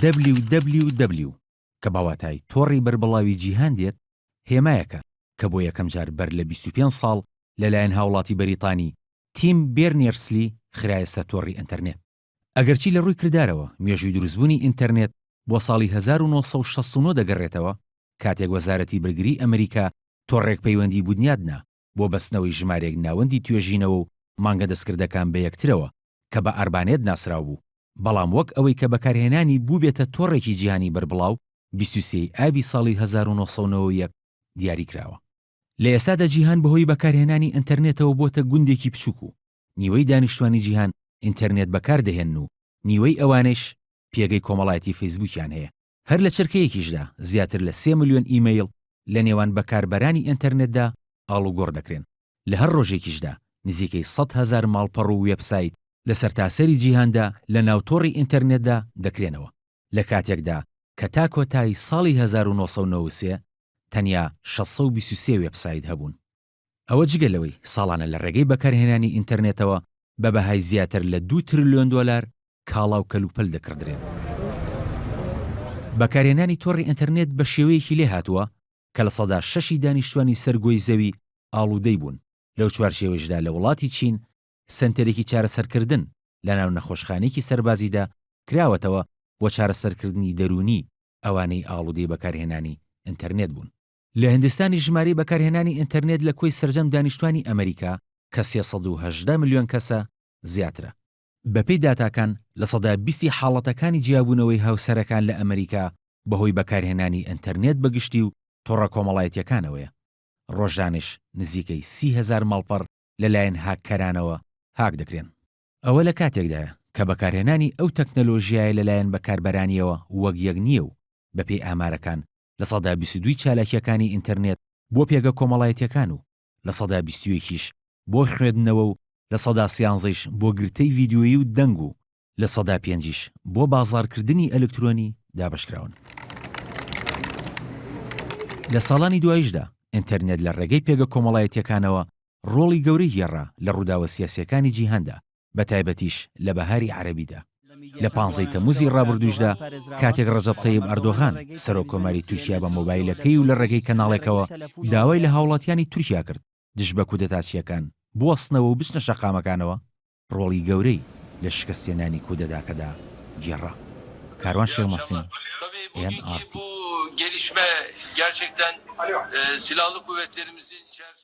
www کە باواتای تۆڕی بەربڵاوی جیهان دێت هێمایەکە کە بۆ یەکەم جار بەر لە 25 ساڵ لەلایەن هاوڵاتی بەریتانی تیم بێرنێرسلی خرایەستە تۆڕی ئینتەرنێت. ئەگەرچی لە ڕووی کردارەوە مێژووی دروستبوونی ئینتەرنێت بۆ ساڵی 1969 دەگەڕێتەوە کاتێک وەزارەتی بەرگری ئەمریکا تۆڕێک پەیوەندی بودنیادنا بۆ بەستنەوەی ژمارێک ناوەندی توێژینەوە و مانگە دەستکردەکان بە یەکترەوە کە بە ئاربانێت ناسرااو بوو، بەڵام وەک ئەوەی کە بەکارهێنانی بوو بێتە تۆڕێکی جیهانی بەربڵاو 23 ئابی ساڵی 1990 دیاری کراوە. لە ئێستادا جیهان بەهۆی بەکارهێنانی ئینتەرنێتەوە بۆتە گوندێکی بچووک و نیوەی دانیشتوانی جیهان ئینتەرنێت بەکاردەهێن و نیوەی ئەوانش پێگەی کۆمەڵایەتی فەیسبووکیان هەیە. هەر لە چرکەیەکیشدا زیاتر لە 3 ملیۆن ئیمەیل لە نێوان بەکاربەرانی ئینتەرنێتدا ئاڵوگۆڕ دەکرێن. لە هەر ڕۆژێکیشدا نزیکەی 100,000 ماڵپەڕ و وێبسایت لە سەرتاسەری جیهاندا لە ناوتۆڕی ئینتەرنێتدا دەکرێنەوە، لە کاتێکدا کە تا کۆتایی ساڵی 1993 تەنیا 623 وێبسایت هەبوون. ئەوە جگەلەوەی ساڵانە لە ڕێگەی بەکارهێنانی ئینتەرنێتەوە بە بەهای زیاتر لە 2 تریلیۆن دۆلار کاڵاو کەلوپەل دەکردرێن. بەکارهێنانی تۆڕی ئینتەرنێت بە شێوەیەکی لێ هاتووە کە لە سەدا 6 دانیشتوانی سەرگۆی زەوی ئاڵوودەی بوون. لەو چوارچێوەشدا لە وڵاتی چین سنتەرێکی چارەسەرکردن لە ناو نەخۆشخانەیەکی سەربازیدا کراوەتەوە بۆ چارەسەرکردنی دەرونی ئەوانەی ئاڵوودەی بەکارهێنانی ئینتەرنێت بوون. لە هیندستانی ژمارەی بەکارهێنانی ئینتەرنێت لە کۆی سەرجەم دانیشتوانی ئەمریکا کە 318 ملیۆن کەسە زیاترە. بەپێی داتاکان لە سەدا 20 حاڵەتەکانی جیابوونەوەی هاوسەرەکان لە ئەمریکا بەهۆی بەکارهێنانی ئینتەرنێت بەگشتی و تۆڕە کۆمەڵایەتیەکانەوەیە. ڕۆژانش نزیکەی 30,000 ماڵپەڕ لەلایەن هاککەرانەوە هاک دەکرێن. ئەوە لە کاتێکدایە کە بەکارهێنانی ئەو تەکنەلۆژیایە لەلایەن بەکاربەرانیەوە وەک یەک نییە و بەپێی ئامارەکان لە سەدا 22 چالاکیەکانی ئینتەرنێت بۆ پێگە کۆمەڵایەتیەکان و لە سەدا 21ش بۆ خوێندنەوە و لە سەدا 13ش بۆ گرتەی ڤیدیۆیی و دەنگ و لە سەدا 5ش بۆ بازاڕکردنی ئەلکترۆنی دابەشکراون. لە ساڵانی دوایشدا ئینتەرنێت لە ڕێگەی پێگە کۆمەڵایەتیەکانەوە ڕۆڵی گەورەی هێڕا لە ڕووداوە سیاسیەکانی جیهاندا، بە تایبەتیش لە بەهاری عەرەبیدا. لە 15 تەموزی ڕابردووشدا کاتێک ڕەجەب تەیب ئەردۆغان سەرۆکۆماری تورکیا بە مۆبایلەکەی و لە ڕێگەی کەناڵێکەوە داوای لە هاوڵاتیانی تورکیا کرد دژ بە کودەتاچیەکان بوەستنەوە و بچنە شەقامەکانەوە، ڕۆڵی گەورەی لە شکستێنانی کودەتاکەدا گێڕا. کاروان شێخ مەحسین، MRT. Bu gelişme gerçekten silahlı kuvvetlerimizin içerisinde